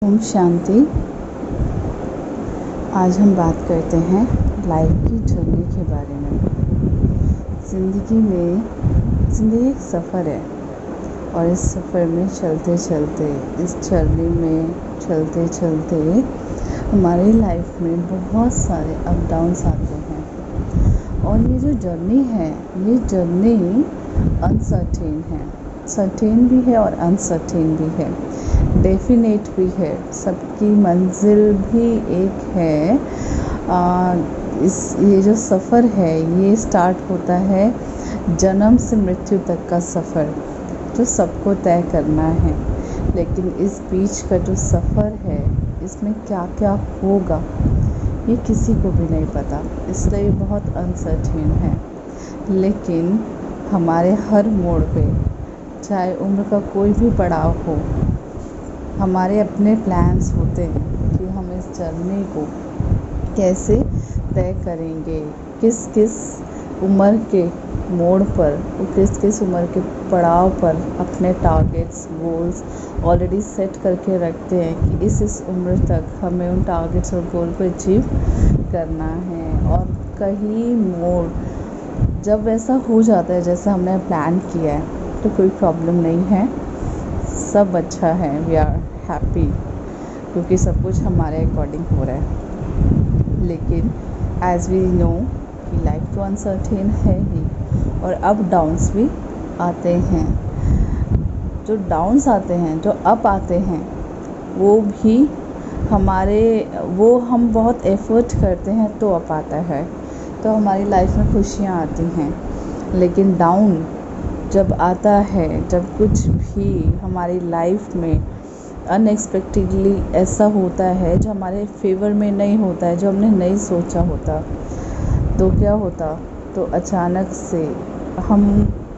ओम शांति। आज हम बात करते हैं लाइफ की जर्नी के बारे में। ज़िंदगी एक सफ़र है और इस सफ़र में चलते चलते इस जर्नी में चलते चलते हमारी लाइफ में बहुत सारे अप डाउन्स आते हैं। और ये जो जर्नी है, ये जर्नी अनसर्टेन है, सर्टेन भी है और अनसर्टेन भी है, डेफिनेट भी है। सबकी मंजिल भी एक है। ये जो सफ़र है ये स्टार्ट होता है जन्म से मृत्यु तक का सफ़र, जो सबको तय करना है। लेकिन इस बीच का जो सफ़र है, इसमें क्या क्या होगा ये किसी को भी नहीं पता, इसलिए बहुत अनसर्टेन है। लेकिन हमारे हर मोड़ पे, चाहे उम्र का कोई भी पड़ाव हो, हमारे अपने प्लान्स होते हैं कि हम इस जर्नी को कैसे तय करेंगे, किस किस उम्र के मोड़ पर, किस किस उम्र के पड़ाव पर अपने टारगेट्स, गोल्स ऑलरेडी सेट करके रखते हैं कि इस उम्र तक हमें उन टारगेट्स और गोल को अचीव करना है। और कहीं मोड़ जब वैसा हो जाता है जैसा हमने प्लान किया है, तो कोई प्रॉब्लम नहीं है, सब अच्छा है, वी आर हैप्पी, क्योंकि सब कुछ हमारे अकॉर्डिंग हो रहा है। लेकिन एज वी नो कि लाइफ तो अनसर्टेन है ही, और अप डाउन्स भी आते हैं। जो डाउन्स आते हैं, जो अप आते हैं, वो भी हम बहुत एफर्ट करते हैं तो अप आता है, तो हमारी लाइफ में खुशियाँ आती हैं। लेकिन डाउन जब आता है, जब कुछ भी हमारी लाइफ में अनएक्सपेक्टेडली ऐसा होता है जो हमारे फेवर में नहीं होता है, जो हमने नहीं सोचा होता, तो क्या होता, तो अचानक से हम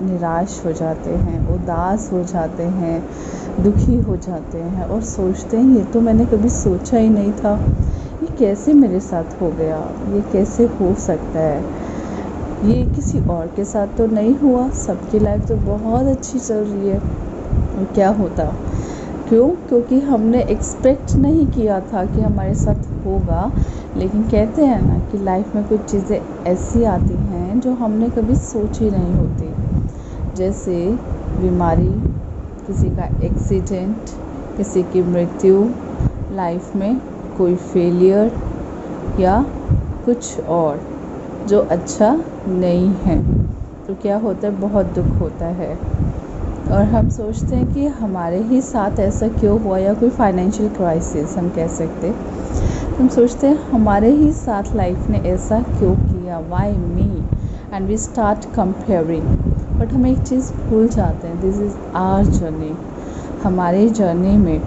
निराश हो जाते हैं, उदास हो जाते हैं, दुखी हो जाते हैं और सोचते हैं ये तो मैंने कभी सोचा ही नहीं था, ये कैसे मेरे साथ हो गया, ये कैसे हो सकता है, ये किसी और के साथ तो नहीं हुआ, सबकी लाइफ तो बहुत अच्छी चल रही है। और क्या होता, क्योंकि हमने एक्सपेक्ट नहीं किया था कि हमारे साथ होगा। लेकिन कहते हैं ना कि लाइफ में कुछ चीज़ें ऐसी आती हैं जो हमने कभी सोची नहीं होती, जैसे बीमारी, किसी का एक्सीडेंट, किसी की मृत्यु, लाइफ में कोई फेलियर या कुछ और जो अच्छा नहीं है, तो क्या होता है, बहुत दुख होता है। और हम सोचते हैं कि हमारे ही साथ ऐसा क्यों हुआ, या कोई फाइनेंशियल क्राइसिस हम कह सकते, हम सोचते हैं हमारे ही साथ लाइफ ने ऐसा क्यों किया, why me, and we start comparing. But हम एक चीज़ भूल जाते हैं, दिस इज़ आवर जर्नी। हमारी जर्नी में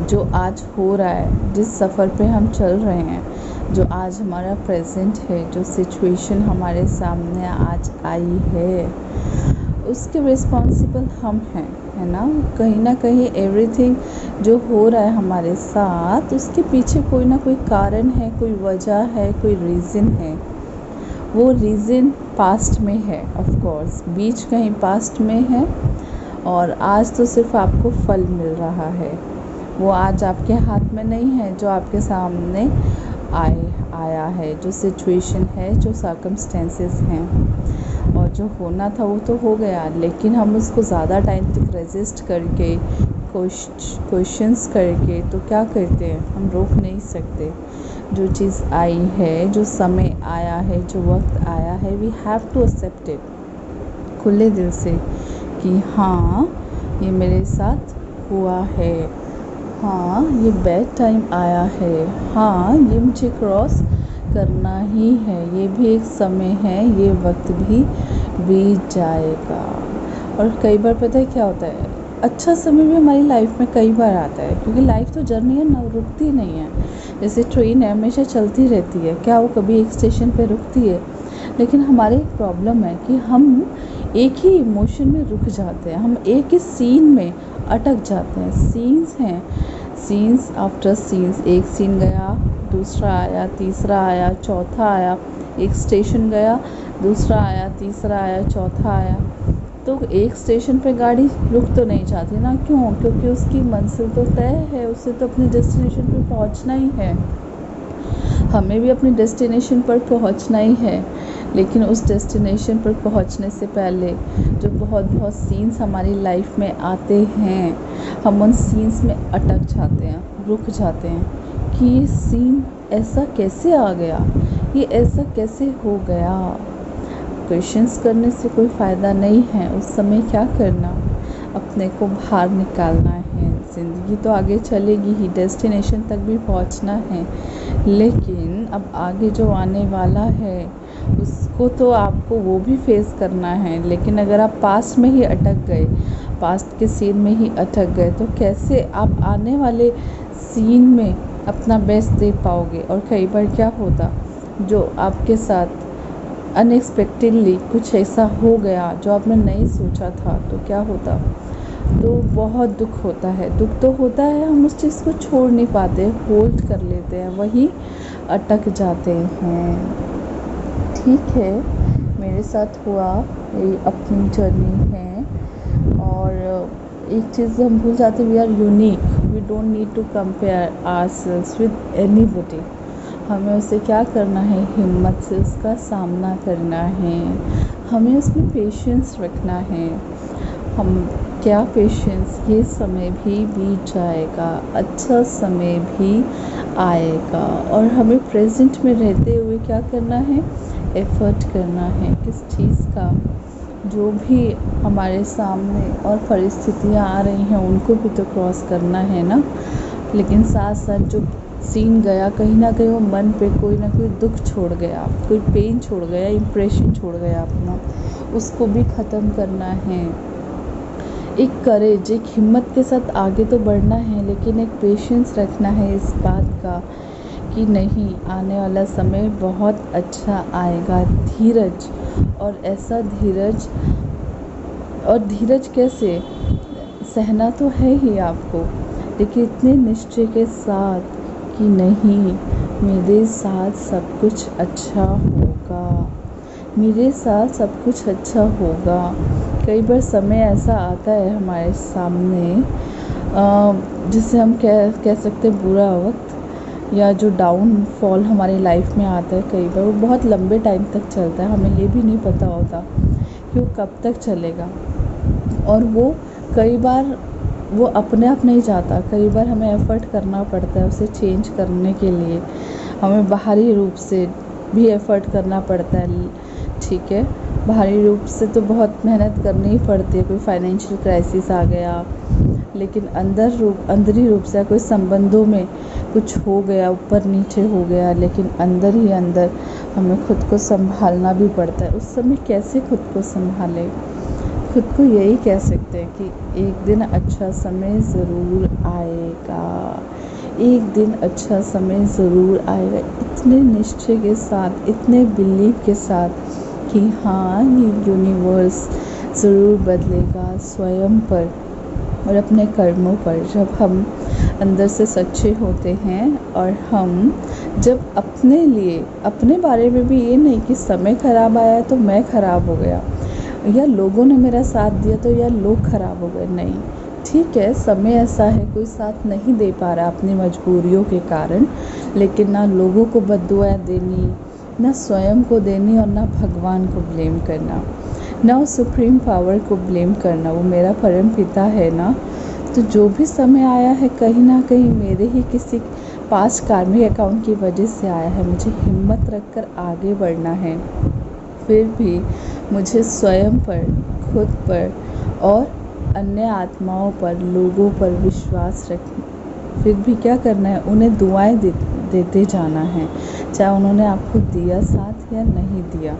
जो आज हो रहा है, जिस सफ़र पे हम चल रहे हैं, जो आज हमारा प्रेजेंट है, जो सिचुएशन हमारे सामने आज आई है, उसके रिस्पॉन्सिबल हम हैं, है ना कहीं एवरीथिंग जो हो रहा है हमारे साथ, उसके पीछे कोई ना कोई कारण है, कोई वजह है, कोई रीज़न है। वो रीज़न पास्ट में है, ऑफ कोर्स, बीज कहीं पास्ट में है, और आज तो सिर्फ आपको फल मिल रहा है। वो आज आपके हाथ में नहीं है जो आपके सामने आया है, जो सिचुएशन है, जो सर्कमस्टेंसेस हैं, और जो होना था वो तो हो गया। लेकिन हम उसको ज़्यादा टाइम तक रेजिस्ट करके, क्वेश्चंस करके, तो क्या करते हैं, हम रोक नहीं सकते। जो चीज़ आई है, जो समय आया है, जो वक्त आया है, we have to accept it खुले दिल से कि हाँ, ये मेरे साथ हुआ है, हाँ, ये बैड टाइम आया है, हाँ, ये मुझे क्रॉस करना ही है, ये भी एक समय है, ये वक्त भी बीत जाएगा। और कई बार पता है क्या होता है, अच्छा समय भी हमारी लाइफ में कई बार आता है, क्योंकि लाइफ तो जर्नी है ना, रुकती नहीं है। जैसे ट्रेन है, हमेशा चलती रहती है, क्या वो कभी एक स्टेशन पे रुकती है? लेकिन हमारे एक प्रॉब्लम है कि हम एक ही इमोशन में रुक जाते हैं, हम एक ही सीन में अटक जाते हैं। सीन्स हैं, सीन्स आफ्टर सीन्स, एक सीन गया, दूसरा आया, तीसरा आया, चौथा आया, एक स्टेशन गया, दूसरा आया, तीसरा आया, चौथा आया, तो एक स्टेशन पे गाड़ी रुक तो नहीं जाती ना, क्यों? क्योंकि उसकी मंजिल तो तय है, उसे तो अपने डेस्टिनेशन पे पहुंचना ही है। हमें भी अपने डेस्टिनेशन पर पहुंचना ही है, लेकिन उस डेस्टिनेशन पर पहुंचने से पहले जो बहुत बहुत सीन्स हमारी लाइफ में आते हैं, हम उन सीन्स में अटक जाते हैं, रुक जाते हैं कि ये सीन ऐसा कैसे आ गया, ये ऐसा कैसे हो गया। क्वेश्चंस करने से कोई फ़ायदा नहीं है, उस समय क्या करना, अपने को बाहर निकालना है। ज़िंदगी तो आगे चलेगी ही, डेस्टिनेशन तक भी पहुंचना है, लेकिन अब आगे जो आने वाला है उसको तो आपको वो भी फेस करना है। लेकिन अगर आप पास्ट में ही अटक गए, पास्ट के सीन में ही अटक गए, तो कैसे आप आने वाले सीन में अपना बेस्ट दे पाओगे। और कई बार क्या होता, जो आपके साथ अनएक्सपेक्टेडली कुछ ऐसा हो गया जो आपने नहीं सोचा था, तो क्या होता, तो बहुत दुख होता है। दुख तो होता है, हम उस चीज़ को छोड़ नहीं पाते, होल्ड कर लेते हैं, वहीं अटक जाते हैं। ठीक है, मेरे साथ हुआ, ये अपनी जर्नी है। और एक चीज़ हम भूल जाते, we are unique, we don't need to compare ourselves with anybody. हमें उसे क्या करना है, हिम्मत से उसका सामना करना है, हमें उसमें पेशेंस रखना है। हम क्या पेशेंस, ये समय भी बीत जाएगा, अच्छा समय भी आएगा। और हमें प्रेजेंट में रहते हुए क्या करना है, एफर्ट करना है। किस चीज़ का, जो भी हमारे सामने और परिस्थितियाँ आ रही हैं उनको भी तो क्रॉस करना है ना। लेकिन साथ साथ जो सीन गया, कहीं ना कहीं वो मन पे कोई ना कोई दुख छोड़ गया, कोई पेन छोड़ गया, इम्प्रेशन छोड़ गया अपना, उसको भी ख़त्म करना है। एक करेज, एक हिम्मत के साथ आगे तो बढ़ना है, लेकिन एक पेशेंस रखना है इस बात का कि नहीं, आने वाला समय बहुत अच्छा आएगा। धीरज, और ऐसा धीरज, और धीरज कैसे सहना तो है ही आपको, लेकिन इतने निश्चय के साथ कि नहीं, मेरे साथ सब कुछ अच्छा होगा, मेरे साथ सब कुछ अच्छा होगा। कई बार समय ऐसा आता है हमारे सामने, जिसे हम कह सकते हैं बुरा वक्त, या जो डाउनफॉल हमारी लाइफ में आता है, कई बार वो बहुत लंबे टाइम तक चलता है, हमें ये भी नहीं पता होता कि वो कब तक चलेगा। और वो कई बार वो अपने आप नहीं जाता, कई बार हमें एफ़र्ट करना पड़ता है उसे चेंज करने के लिए, हमें बाहरी रूप से भी एफ़र्ट करना पड़ता है। ठीक है, बाहरी रूप से तो बहुत मेहनत करनी ही पड़ती है, कोई फाइनेंशियल क्राइसिस आ गया, लेकिन अंदरी रूप से कोई संबंधों में कुछ हो गया, ऊपर नीचे हो गया, लेकिन अंदर ही अंदर हमें खुद को संभालना भी पड़ता है। उस समय कैसे खुद को संभालें, खुद को यही कह सकते हैं कि एक दिन अच्छा समय ज़रूर आएगा, एक दिन अच्छा समय ज़रूर आएगा, इतने निश्चय के साथ, इतने बिलीव के साथ कि हाँ, ये यूनिवर्स ज़रूर बदलेगा स्वयं पर और अपने कर्मों पर। जब हम अंदर से सच्चे होते हैं, और हम जब अपने लिए, अपने बारे में भी ये नहीं कि समय ख़राब आया तो मैं ख़राब हो गया, या लोगों ने मेरा साथ दिया तो या लोग ख़राब हो गए, नहीं। ठीक है, समय ऐसा है, कोई साथ नहीं दे पा रहा अपनी मजबूरियों के कारण, लेकिन ना लोगों को बद्दुआ देनी, ना स्वयं को देनी, और ना भगवान को ब्लेम करना, ना उस सुप्रीम पावर को ब्लेम करना। वो मेरा परम पिता है ना, तो जो भी समय आया है कहीं ना कहीं मेरे ही किसी पास्ट कार्मिक अकाउंट की वजह से आया है। मुझे हिम्मत रखकर आगे बढ़ना है। फिर भी मुझे स्वयं पर, खुद पर और अन्य आत्माओं पर, लोगों पर विश्वास रखना। फिर भी क्या करना है, उन्हें दुआएं देते जाना है, चाहे उन्होंने आपको दिया साथ या नहीं दिया।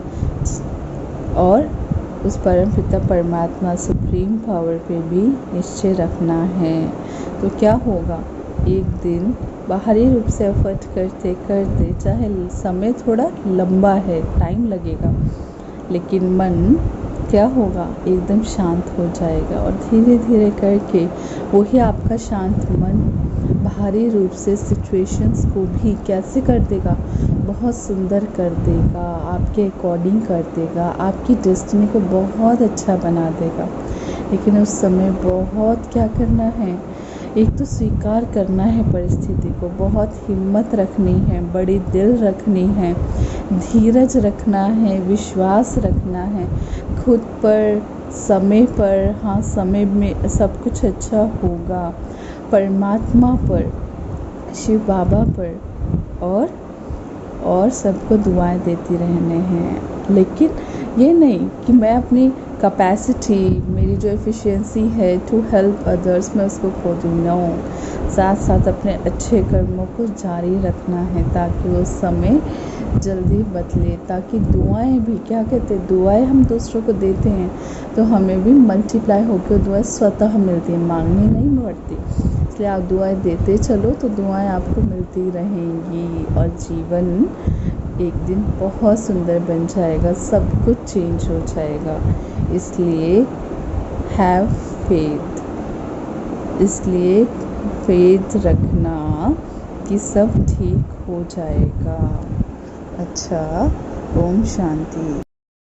और उस परम पिता परमात्मा सुप्रीम पावर पे भी निश्चय रखना है। तो क्या होगा, एक दिन बाहरी रूप से एफर्ट करते करते, चाहे समय थोड़ा लंबा है, टाइम लगेगा, लेकिन मन क्या होगा, एकदम शांत हो जाएगा। और धीरे धीरे करके वही आपका शांत मन बाहरी रूप से सिचुएशंस को भी कैसे कर देगा, बहुत सुंदर कर देगा, आपके अकॉर्डिंग कर देगा, आपकी डेस्टिनी को बहुत अच्छा बना देगा। लेकिन उस समय बहुत क्या करना है, एक तो स्वीकार करना है परिस्थिति को, बहुत हिम्मत रखनी है, बड़ी दिल रखनी है, धीरज रखना है, विश्वास रखना है खुद पर, समय पर। हाँ, समय में सब कुछ अच्छा होगा, परमात्मा पर, शिव बाबा पर, और सबको दुआएं देती रहने हैं। लेकिन ये नहीं कि मैं अपनी कैपेसिटी, मेरी जो एफिशिएंसी है टू हेल्प अदर्स, मैं उसको खो दूँ। नो, साथ साथ अपने अच्छे कर्मों को जारी रखना है ताकि वो समय जल्दी बदले, ताकि दुआएं भी, क्या कहते हैं, दुआएं हम दूसरों को देते हैं तो हमें भी मल्टीप्लाई होकर दुआएं स्वतः मिलती हैं, मांगनी नहीं पड़ती। इसलिए आप दुआएं देते चलो तो दुआएं आपको मिलती रहेंगी और जीवन एक दिन बहुत सुंदर बन जाएगा, सब कुछ चेंज हो जाएगा। इसलिए हैव फेथ, इसलिए फेथ रखना कि सब ठीक हो जाएगा। अच्छा, ओम शांति।